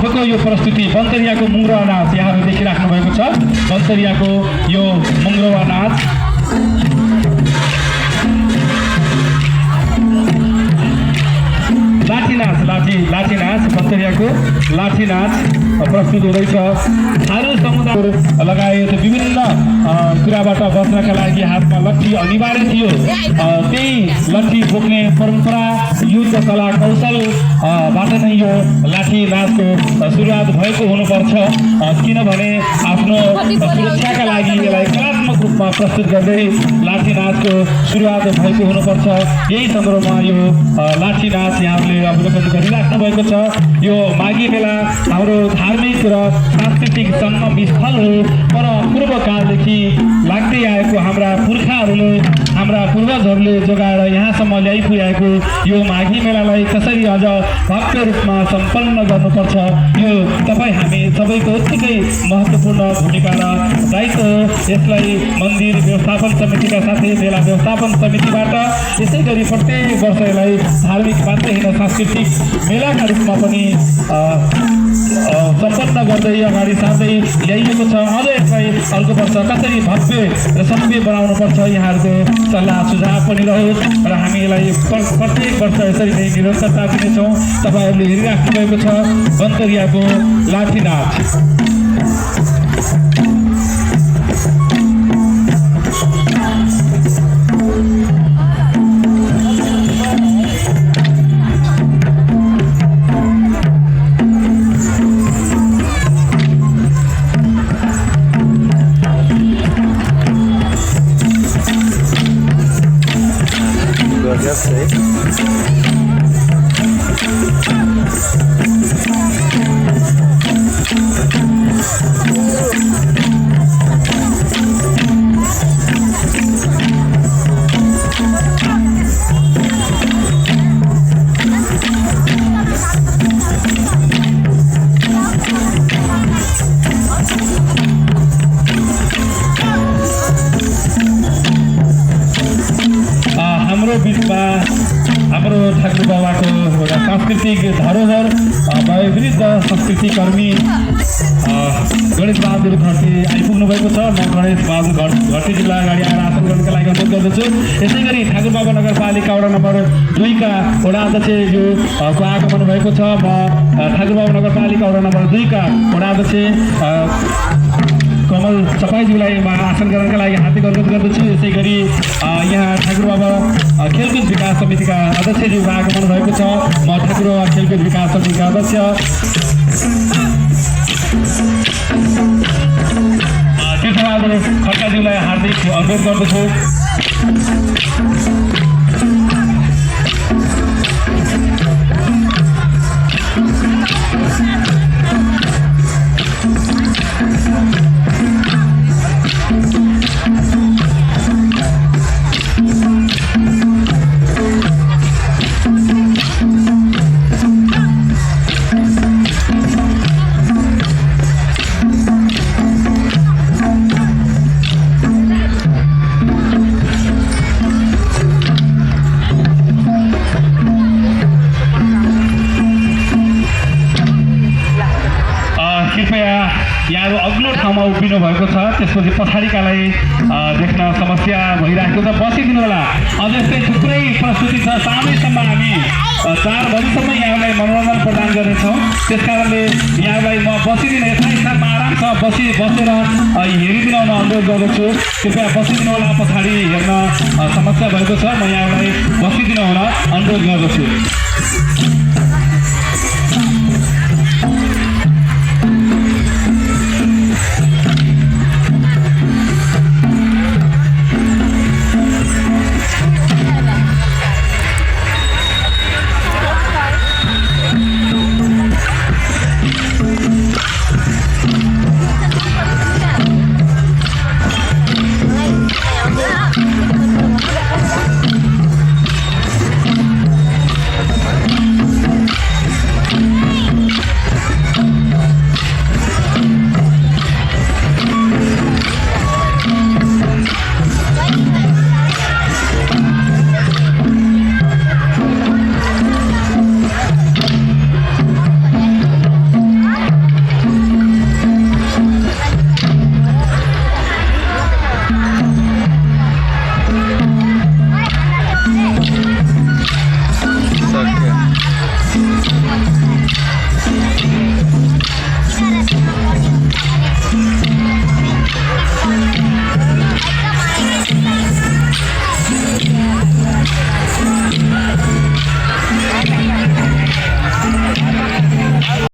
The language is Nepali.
आजको यो प्रस्तुति बन्तरियाको मुङ्ग्रोवा नाच यहाँहरू देखिराख्नु भएको छ। बन्तरियाको यो मुङ्ग्रोवा नाच लाठी नाच बन्तरियाको लाठी नाच प्रस्तुत हुँदैछ। थारू समुदाय लगायत विभिन्न कुराबाट बच्नका लागि हातमा लट्ठी अनिवार्य थियो। त्यही लट्ठी बोक्ने परम्परा युद्ध कला कौशलबाट नै यो लाठी नाचको सुरुवात भएको हुनुपर्छ। किनभने आफ्नो सुरक्षाका लागि यसलाई कलात्मक रूपमा प्रस्तुत गर्दै लाठी नाचको सुरुवात भएको हुनुपर्छ। यही सन्दर्भमा यो लाठी नाच यहाँहरूले अवलोकन गरिराख्नु भएको छ। यो माघी मेला हाम्रो धार्मिक र सांस्कृतिक सङ्गम स्थल हो। पर पूर्वकालदेखि लाग्दै आएको हाम्रा पुर्खाहरूले हाम्रा पूर्वजहरूले जोगाएर यहाँसम्म ल्याइपुर्याएको यो माघी मेलालाई कसरी अझ भव्य रूपमा सम्पन्न गर्नुपर्छ, यो तपाईँ हामी सबैको उत्तिकै महत्त्वपूर्ण भूमिका र दायित्व हो। यसलाई मन्दिर व्यवस्थापन समितिका साथै मेला व्यवस्थापन समितिबाट यसै गरी प्रत्येक वर्ष यसलाई धार्मिक मात्रै होइन सांस्कृतिक मेलाका रूपमा पनि सम्पन्न गर्दै अगाडि सार्दै ल्याइएको छ। अझ यसलाई अर्को वर्ष कसरी भव्य र सभ्य बनाउनुपर्छ यहाँहरूको सल्लाह सुझाव पनि रहोस् र हामी यसलाई प्रत्येक वर्ष यसरी नै निरन्तरता दिनेछौँ। तपाईँहरूले हेरिराख्नु भएको छ बन्तरियाको लाठी नाच। Já sei. हाम्रो ठाकुर बाबाको एउटा सांस्कृतिक धरोहर वयोवृद्ध संस्कृति कर्मी गणेश बहादुर घरती आइपुग्नु भएको छ। म गणेश बहादुर घरतीजीलाई अगाडि आएर आसन गर्नका लागि अनुरोध गर्दछु। यसै गरी ठाकुर बाबा नगरपालिका वडा नम्बर 2 का वडा अध्यक्षज्यू को आगमन भएको छ। म ठाकुर बाबा नगरपालिका वडा नम्बर 2 का वडा अध्यक्ष कमल चपाईज्यूलाई आसन गर्नका लागि हार्दिक अनुरोध गर्दछु। यसै गरी यहाँ ठाकुर बाबा खेलकुद विकास समितिका अध्यक्षज्यूको आगमन भएको छ। म ठाकुर बाबा खेलकुद विकास समितिका अध्यक्ष तीर्थबहादुर खड्काज्यूलाई हार्दिक अनुरोध गर्दछु। यहाँहरू अग्लो ठाउँमा उभिनु भएको छ। त्यसपछि पछाडिकालाई देख्न समस्या भइरहेको छ, बसिदिनु होला। अझ यस्तै थुप्रै प्रस्तुति छ। सानैसम्म हामी 4 बजीसम्म यहाँलाई मनोरञ्जन प्रदान गर्नेछौँ। त्यस कारणले यहाँलाई म बसिदिन यथा स्थानमा आरामसँग बसेर हेरिदिन अनुरोध गर्दछु। कृपया बसिदिनु होला, पछाडि हेर्न समस्या भएको छ। म यहाँलाई बसिदिन हुन अनुरोध गर्दछु।